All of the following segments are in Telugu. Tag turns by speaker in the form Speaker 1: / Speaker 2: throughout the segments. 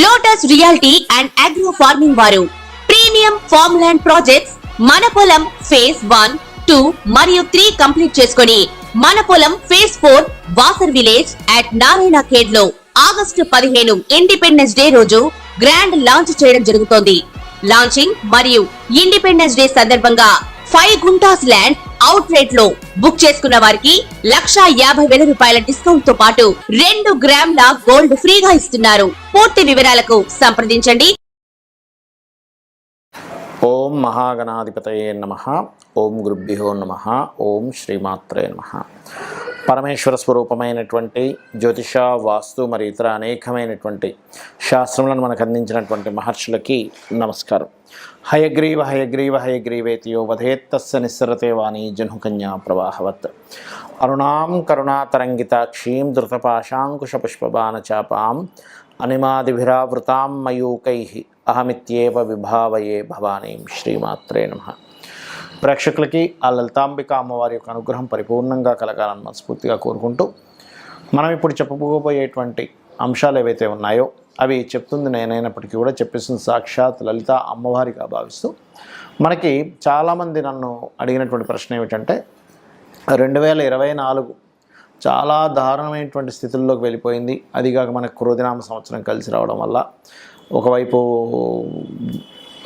Speaker 1: Lotus reality and agro farming వారు ప్రీమియం ఫార్మ్ ల్యాండ్ ప్రాజెక్ట్స్ మన పొలం ఫేజ్ 1, 2 మరియు 3 కంప్లీట్ చేసుకొని మన పొలం phase 4 Wasar village at Narayana Khed లో ఆగస్టు 15 ఇండిపెండెన్స్ డే రోజు గ్రాండ్ లాంచ్ చేయడం జరుగుతోంది. లాంచింగ్ మరియు ఇండిపెండెన్స్ డే సందర్భంగా 5 గుంటాస్ ల్యాండ్ అవుట్ రేట్ లో బుక్ చేసుకున్న వారికి 1,50,000 రూపాయల డిస్కౌంట్ తో పాటు 2 గ్రాముల గోల్డ్ ఫ్రీగా ఇస్తున్నారు. పూర్తి వివరాలకు సంప్రదించండి.
Speaker 2: ఓం మహాగణాధిపతయే నమః. ఓం గురుభ్యో నమః. ఓం శ్రీమాత్రే నమః. పరమేశ్వర స్వరూపమైనటువంటి జ్యోతిష, వాస్తు మరియు ఇతర అనేకమైనటువంటి శాస్త్రములను మనకు అందించినటువంటి మహర్షులకి నమస్కారం. హయగ్రీవ హయగ్రీవ హయగ్రీవేతియో వధేత్తస్య నిస్సరతే వాణి జహ్నుకన్యా ప్రవాహవత్. అరుణాం కరుణాతరంగితాక్షీం ధృతపాశాంకుశపుష్పబాణచాపాం అనిమాదిభిరావృతాం మయూకైః అహమిత్యేవ విభావయే భవానీం. శ్రీమాత్రే నమః. ప్రేక్షకులకి ఆ లలితాంబిక అమ్మవారి యొక్క అనుగ్రహం పరిపూర్ణంగా కలగాలని మనస్ఫూర్తిగా కోరుకుంటూ, మనం ఇప్పుడు చెప్పబోయేటువంటి అంశాలు ఏవైతే ఉన్నాయో అవి చెప్తుంది నేనైనప్పటికీ కూడా చెప్పేసిన సాక్షాత్ లలిత అమ్మవారిగా భావిస్తూ, మనకి చాలామంది నన్ను అడిగినటువంటి ప్రశ్న ఏమిటంటే 2024 చాలా దారుణమైనటువంటి స్థితుల్లోకి వెళ్ళిపోయింది. అదిగాక మనకు క్రోధినామ సంవత్సరం కలిసి రావడం వల్ల ఒకవైపు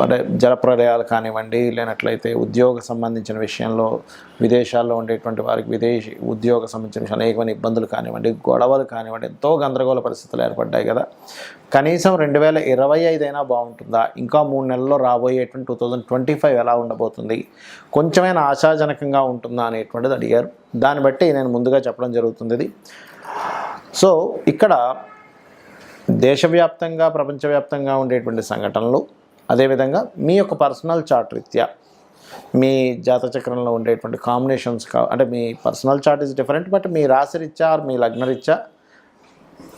Speaker 2: అంటే జలప్రలయాలు కానివ్వండి, లేనట్లయితే ఉద్యోగ సంబంధించిన విషయంలో విదేశాల్లో ఉండేటువంటి వారికి విదేశీ ఉద్యోగ సంబంధించిన అనేకమైన ఇబ్బందులు కానివ్వండి, గొడవలు కానివ్వండి, ఎంతో గందరగోళ పరిస్థితులు ఏర్పడ్డాయి కదా. కనీసం 2025 అయినా బాగుంటుందా? ఇంకా 3 నెలల్లో రాబోయేటువంటి 2025 ఎలా ఉండబోతుంది? కొంచెమైనా ఆశాజనకంగా ఉంటుందా అనేటువంటిది అడిగారు. దాన్ని బట్టి నేను ముందుగా చెప్పడం జరుగుతుంది ఇది. సో ఇక్కడ దేశవ్యాప్తంగా, ప్రపంచవ్యాప్తంగా ఉండేటువంటి సంఘటనలు, అదేవిధంగా మీ యొక్క పర్సనల్ చార్ట్ రీత్యా మీ జాతచక్రంలో ఉండేటువంటి కాంబినేషన్స్ అంటే మీ personal chart is different, but మీ రాశి రీత్యా మీ లగ్న రీత్యా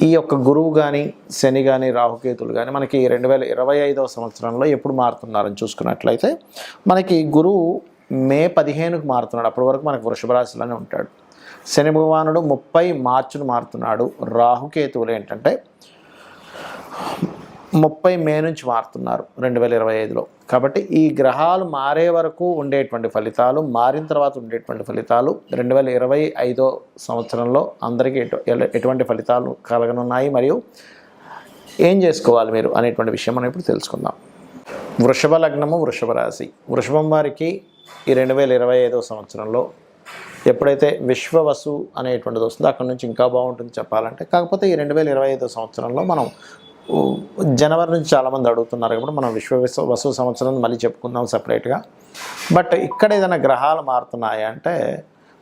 Speaker 2: ఈ యొక్క గురువు కానీ, శని కానీ, రాహుకేతులు కానీ మనకి 2025వ సంవత్సరంలో ఎప్పుడు మారుతున్నారని చూసుకున్నట్లయితే మనకి గురువు మే 15కు మారుతున్నాడు. అప్పటి వరకు మనకు వృషభ రాశిలోనే ఉంటాడు. శని భగవానుడు 30 మార్చిను మారుతున్నాడు. రాహుకేతువులు ఏంటంటే 30 మే నుంచి మారుతున్నారు 2025లో. కాబట్టి ఈ గ్రహాలు మారే వరకు ఉండేటువంటి ఫలితాలు, మారిన తర్వాత ఉండేటువంటి ఫలితాలు 2025 సంవత్సరంలో అందరికీ ఎటువంటి ఫలితాలు కలగనున్నాయి, మరియు ఏం చేసుకోవాలి మీరు అనేటువంటి విషయం మనం ఇప్పుడు తెలుసుకుందాం. వృషభ లగ్నము, వృషభ రాశి. వృషభం వారికి ఈ 2025 సంవత్సరంలో ఎప్పుడైతే విశ్వవసు అనేటువంటిది వస్తుందో అక్కడ నుంచి ఇంకా బాగుంటుంది చెప్పాలంటే. కాకపోతే ఈ 2025 సంవత్సరంలో మనం జనవరి నుంచి చాలామంది అడుగుతున్నారు కాబట్టి మనం వసు సంవత్సరం మళ్ళీ చెప్పుకుందాం సపరేట్గా. బట్ ఇక్కడ ఏదైనా గ్రహాలు మారుతున్నాయి అంటే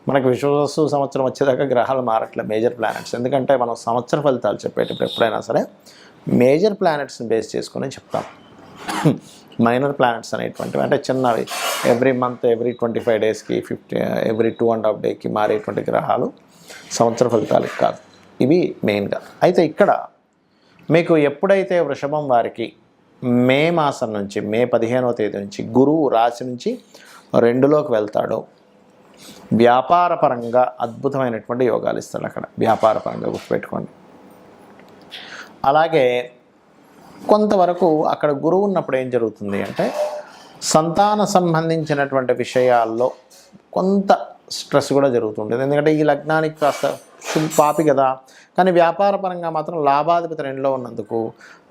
Speaker 2: మనకు విశ్వవసు సంవత్సరం వచ్చేదాకా గ్రహాలు మారట్లేదు, మేజర్ ప్లానెట్స్. ఎందుకంటే మనం సంవత్సర ఫలితాలు చెప్పేటప్పుడు ఎప్పుడైనా సరే మేజర్ ప్లానెట్స్ని బేస్ చేసుకొని చెప్తాం. మైనర్ ప్లానెట్స్ అనేటువంటివి అంటే చిన్నవి, ఎవ్రీ మంత్, ఎవ్రీ 25 డేస్కి, ఎవ్రీ 2.5 డేకి మారేటువంటి గ్రహాలు సంవత్సర ఫలితాలకు కాదు. ఇవి మెయిన్గా. అయితే ఇక్కడ మీకు ఎప్పుడైతే వృషభం వారికి మే మాసం నుంచి, మే 15వ తేదీ నుంచి గురువు రాశి నుంచి 2లోకి వెళ్తాడో వ్యాపార పరంగా అద్భుతమైనటువంటి యోగాలు ఇస్తాడు. అక్కడ వ్యాపార పరంగా గుర్తుపెట్టుకోండి. అలాగే కొంతవరకు అక్కడ గురువు ఉన్నప్పుడు ఏం జరుగుతుంది అంటే సంతాన సంబంధించినటువంటి విషయాల్లో కొంత స్ట్రెస్ కూడా జరుగుతుంటుంది. ఎందుకంటే ఈ లగ్నానికి కాస్త పాపి కదా, కానీ వ్యాపార పరంగా మాత్రం లాభాధిపతి 2లో ఉన్నందుకు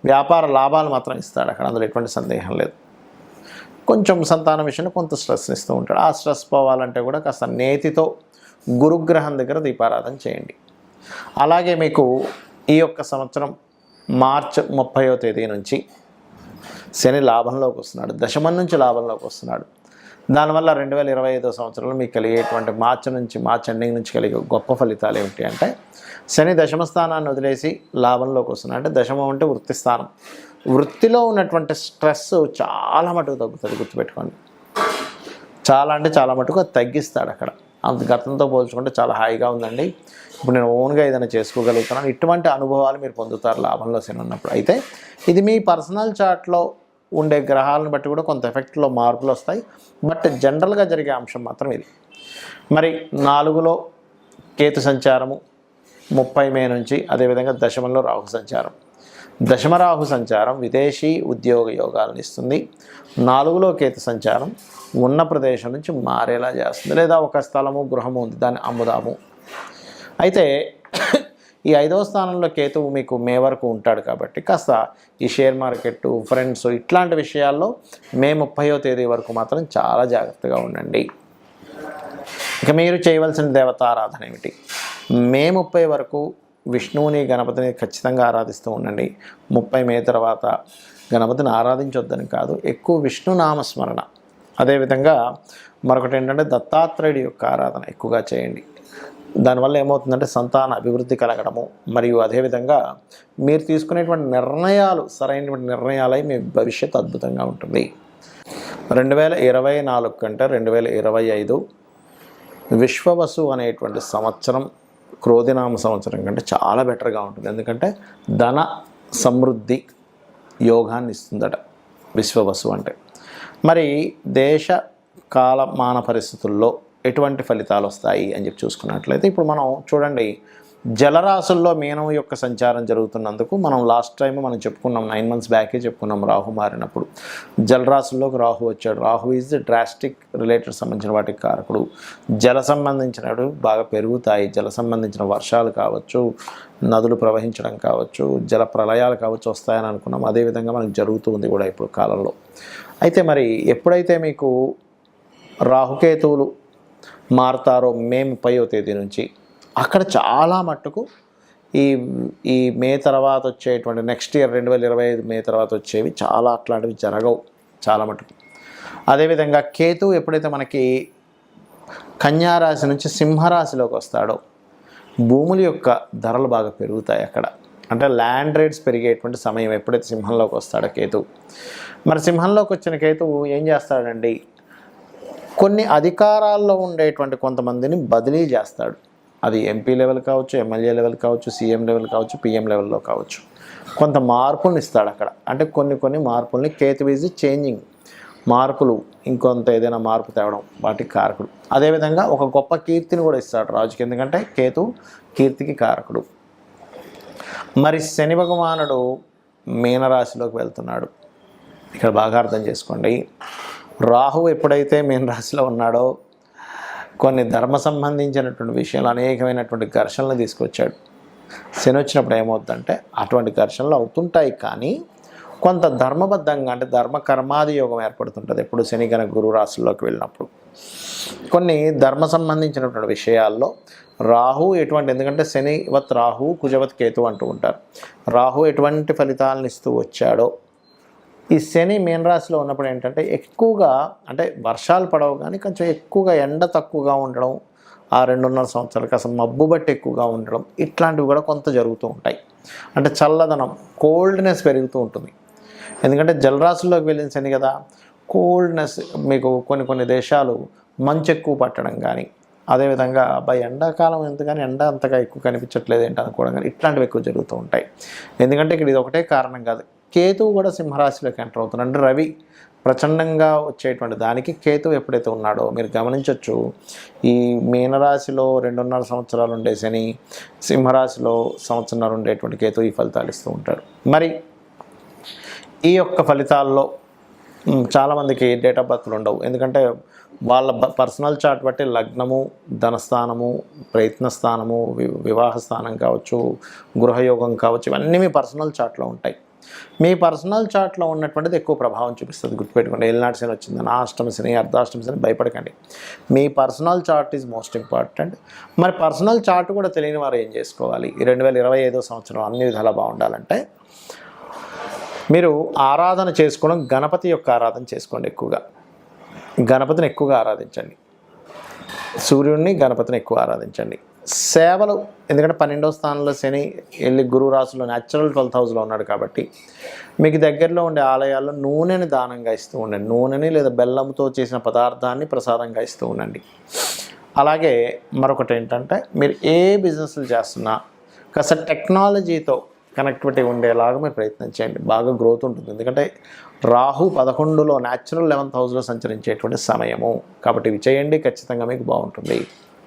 Speaker 2: వ్యాపార లాభాలు మాత్రం ఇస్తాడు అక్కడ, అందులో ఎటువంటి సందేహం లేదు. కొంచెం సంతానం విషయంలో కొంత స్ట్రెస్ ఇస్తూ ఉంటాడు. ఆ స్ట్రెస్ పోవాలంటే కూడా కాస్త నేతితో గురుగ్రహం దగ్గర దీపారాధన చేయండి. అలాగే మీకు ఈ యొక్క సంవత్సరం మార్చి 30వ తేదీ నుంచి శని లాభంలోకి వస్తున్నాడు, దశమం నుంచి లాభంలోకి వస్తున్నాడు. దానివల్ల 2025 సంవత్సరంలో మీకు కలిగేటువంటి మార్చి ఎండింగ్ నుంచి కలిగే గొప్ప ఫలితాలు ఏమిటి అంటే శని దశమ స్థానాన్ని వదిలేసి లాభంలోకి వస్తున్నాడు. అంటే దశమం అంటే వృత్తి స్థానం. వృత్తిలో ఉన్నటువంటి స్ట్రెస్ చాలా మటుకు తగ్గుతుంది, గుర్తుపెట్టుకోండి. చాలా అంటే చాలా మటుకు అది తగ్గిస్తాడు అక్కడ. అంత గతంతో పోల్చుకుంటే చాలా హాయిగా ఉందండి, ఇప్పుడు నేను ఓన్గా ఏదైనా చేసుకోగలుగుతున్నాను, ఇటువంటి అనుభవాలు మీరు పొందుతారు లాభంలో శని ఉన్నప్పుడు. అయితే ఇది మీ పర్సనల్ చార్ట్లో ఉండే గ్రహాలను బట్టి కూడా కొంత ఎఫెక్ట్లో మార్పులు వస్తాయి. బట్ జనరల్గా జరిగే అంశం మాత్రం ఇది. మరి 4లో కేతు సంచారము 30 మే నుంచి, అదేవిధంగా దశమంలో రాహు సంచారం. దశమరాహు సంచారం విదేశీ ఉద్యోగ యోగాలను ఇస్తుంది. 4లో కేతు సంచారం ఉన్న ప్రదేశం నుంచి మారేలా చేస్తుంది, లేదా ఒక స్థలము గృహము ఉంది దాన్ని అమ్ముదాము. అయితే ఈ 5వ స్థానంలో కేతువు మీకు మే వరకు ఉంటాడు కాబట్టి కాస్త ఈ షేర్ మార్కెట్, ఫ్రెండ్స్ ఇట్లాంటి విషయాల్లో మే 30వ తేదీ వరకు మాత్రం చాలా జాగ్రత్తగా ఉండండి. ఇక మీరు చేయవలసిన దేవతారాధన ఏమిటి? మే 30 వరకు విష్ణువుని గణపతిని ఖచ్చితంగా ఆరాధిస్తూ ఉండండి. 30 మే తర్వాత గణపతిని ఆరాధించొద్దని కాదు, ఎక్కువ విష్ణు నామస్మరణ. అదేవిధంగా మరొకటి ఏంటంటే దత్తాత్రేయుడి యొక్క ఆరాధన ఎక్కువగా చేయండి. దానివల్ల ఏమవుతుందంటే సంతాన అభివృద్ధి కలగడము, మరియు అదేవిధంగా మీరు తీసుకునేటువంటి నిర్ణయాలు సరైనటువంటి నిర్ణయాలై మీ భవిష్యత్తు అద్భుతంగా ఉంటుంది. 2024 కంటే 2025 విశ్వవసు అనేటువంటి సంవత్సరం క్రోధినామ సంవత్సరం కంటే చాలా బెటర్గా ఉంటుంది. ఎందుకంటే ధన సమృద్ధి యోగాన్ని ఇస్తుందట విశ్వవసు అంటే. మరి దేశ కాలమాన పరిస్థితుల్లో ఎటువంటి ఫలితాలు వస్తాయి అని చెప్పి చూసుకున్నట్లయితే ఇప్పుడు మనం చూడండి, జలరాశుల్లో మీనం యొక్క సంచారం జరుగుతున్నందుకు మనం లాస్ట్ టైం మనం చెప్పుకున్నాం, 9 months బ్యాకే చెప్పుకున్నాం. రాహు మారినప్పుడు జలరాశుల్లోకి రాహు వచ్చాడు. Rahu is the drastic related సంబంధించిన వాటికి కారకుడు. జల సంబంధించినవి బాగా పెరుగుతాయి. జల సంబంధించిన వర్షాలు కావచ్చు, నదులు ప్రవహించడం కావచ్చు, జల ప్రళయాలు కావచ్చు వస్తాయని అనుకున్నాం. అదేవిధంగా మనకు జరుగుతూ ఉంది కూడా ఇప్పుడు కాలంలో. అయితే మరి ఎప్పుడైతే మీకు రాహుకేతువులు మారుతారో మే 30వ తేదీ నుంచి, అక్కడ చాలా మట్టుకు ఈ మే తర్వాత వచ్చేటువంటి నెక్స్ట్ ఇయర్ 2025 మే తర్వాత వచ్చేవి చాలా అట్లాంటివి జరగవు చాలా మటుకు. అదేవిధంగా కేతు ఎప్పుడైతే మనకి కన్యారాశి నుంచి సింహరాశిలోకి వస్తాడో భూముల యొక్క ధరలు బాగా పెరుగుతాయి అక్కడ. అంటే ల్యాండ్ రేట్స్ పెరిగేటువంటి సమయం ఎప్పుడైతే సింహంలోకి వస్తాడో కేతు. మరి సింహంలోకి వచ్చిన కేతువు ఏం చేస్తాడండి, కొన్ని అధికారాల్లో ఉండేటువంటి కొంతమందిని బదిలీ చేస్తాడు. అది ఎంపీ లెవెల్ కావచ్చు, ఎమ్మెల్యే లెవెల్ కావచ్చు, సీఎం లెవెల్ కావచ్చు, పిఎం లెవెల్లో కావచ్చు. కొంత మార్పులను ఇస్తాడు అక్కడ. అంటే కొన్ని మార్పుల్ని కేతు ఈజ్ చేంజింగ్, మార్పులు ఇంకొంత ఏదైనా మార్పు తేవడం వాటికి కారకుడు. అదేవిధంగా ఒక గొప్ప కీర్తిని కూడా ఇస్తాడు రాజుకి, ఎందుకంటే కేతు కీర్తికి కారకుడు. మరి శని భగవానుడు మీనరాశిలోకి వెళ్తున్నాడు. ఇక్కడ బాగా అర్థం చేసుకోండి, రాహు ఎప్పుడైతే మీనరాశిలో ఉన్నాడో కొన్ని ధర్మ సంబంధించినటువంటి విషయాలు అనేకమైనటువంటి ఘర్షణలు తీసుకొచ్చాడు. శని వచ్చినప్పుడు ఏమవుతుందంటే అటువంటి ఘర్షణలు అవుతుంటాయి, కానీ కొంత ధర్మబద్ధంగా అంటే ధర్మ కర్మాది యోగం ఏర్పడుతుంటుంది ఎప్పుడు శని కనుక గురు రాశుల్లోకి వెళ్ళినప్పుడు. కొన్ని ధర్మ సంబంధించినటువంటి విషయాల్లో రాహు ఎటువంటి, ఎందుకంటే శనివత్ రాహు కుజవత్ కేతు అంటూ ఉంటారు. రాహు ఎటువంటి ఫలితాలను ఇస్తూ వచ్చాడో ఈ శని మీనరాశిలో ఉన్నప్పుడు ఏంటంటే ఎక్కువగా అంటే వర్షాలు పడవు, కానీ కొంచెం ఎక్కువగా ఎండ తక్కువగా ఉండడం, ఆ 2.5 సంవత్సరాలకు అసలు మబ్బు బట్టి ఎక్కువగా ఉండడం, ఇట్లాంటివి కూడా కొంత జరుగుతూ ఉంటాయి. అంటే చల్లదనం, కోల్డ్నెస్ పెరుగుతూ ఉంటుంది. ఎందుకంటే జలరాశుల్లోకి వెళ్ళిన శని కదా, కోల్డ్నెస్ మీకు కొన్ని దేశాలు మంచు ఎక్కువ పట్టడం కానీ, అదేవిధంగా అబ్బాయి ఎండాకాలం ఎందుకని ఎండ అంతగా ఎక్కువ కనిపించట్లేదు ఏంటి అనుకోవడం కానీ ఇట్లాంటివి ఎక్కువ జరుగుతూ ఉంటాయి. ఎందుకంటే ఇక్కడ ఇది ఒకటే కారణం కాదు, కేతువు కూడా సింహరాశిలోకి ఎంటర్ అవుతున్నాడు. అంటే రవి ప్రచండంగా వచ్చేటువంటి దానికి కేతువు ఎప్పుడైతే ఉన్నాడో మీరు గమనించవచ్చు. ఈ మీనరాశిలో 2.5 సంవత్సరాలు ఉండే శని, సింహరాశిలో సంవత్సరాలు ఉండేటువంటి కేతువు ఈ ఫలితాలు ఇస్తూ ఉంటాడు. మరి ఈ యొక్క ఫలితాల్లో చాలామందికి డేట్ ఆఫ్ బర్త్లు ఉండవు, ఎందుకంటే వాళ్ళ పర్సనల్ చార్ట్ బట్టి లగ్నము, ధనస్థానము, ప్రయత్నస్థానము, వివాహ స్థానం కావచ్చు, గృహయోగం కావచ్చు, ఇవన్నీ మీ పర్సనల్ చార్ట్లో ఉంటాయి. మీ పర్సనల్ చార్ట్లో ఉన్నటువంటిది ఎక్కువ ప్రభావం చూపిస్తుంది. గుర్తుపెట్టుకోండి, ఏలినాటి శని వచ్చిందని అష్టమ శని, అర్ధాష్టమ శని భయపడకండి. మీ personal chart is most important. మరి పర్సనల్ చార్ట్ కూడా తెలియని వారు ఏం చేసుకోవాలి? ఈ 2025వ సంవత్సరం అన్ని విధాలా బాగుండాలంటే మీరు ఆరాధన చేసుకోవడం, గణపతి యొక్క ఆరాధన చేసుకోండి. ఎక్కువగా గణపతిని ఎక్కువగా ఆరాధించండి. సూర్యుడిని, గణపతిని ఎక్కువ ఆరాధించండి. సేవలు, ఎందుకంటే 12వ స్థానంలో శని వెళ్ళి గురు రాశిలో న్యాచురల్ 12th హౌస్లో ఉన్నాడు కాబట్టి మీకు దగ్గరలో ఉండే ఆలయాల్లో నూనెని దానంగా ఇస్తూ ఉండండి. నూనెని లేదా బెల్లంతో చేసిన పదార్థాన్ని ప్రసాదంగా ఇస్తూ ఉండండి. అలాగే మరొకటి ఏంటంటే మీరు ఏ బిజినెస్లు చేస్తున్నా కాస్త టెక్నాలజీతో కనెక్టివిటీ ఉండేలాగా మీరు ప్రయత్నం చేయండి. బాగా గ్రోత్ ఉంటుంది. ఎందుకంటే రాహు 11లో న్యాచురల్ 11th హౌస్లో సంచరించేటువంటి సమయము కాబట్టి ఇవి చేయండి, ఖచ్చితంగా మీకు బాగుంటుంది.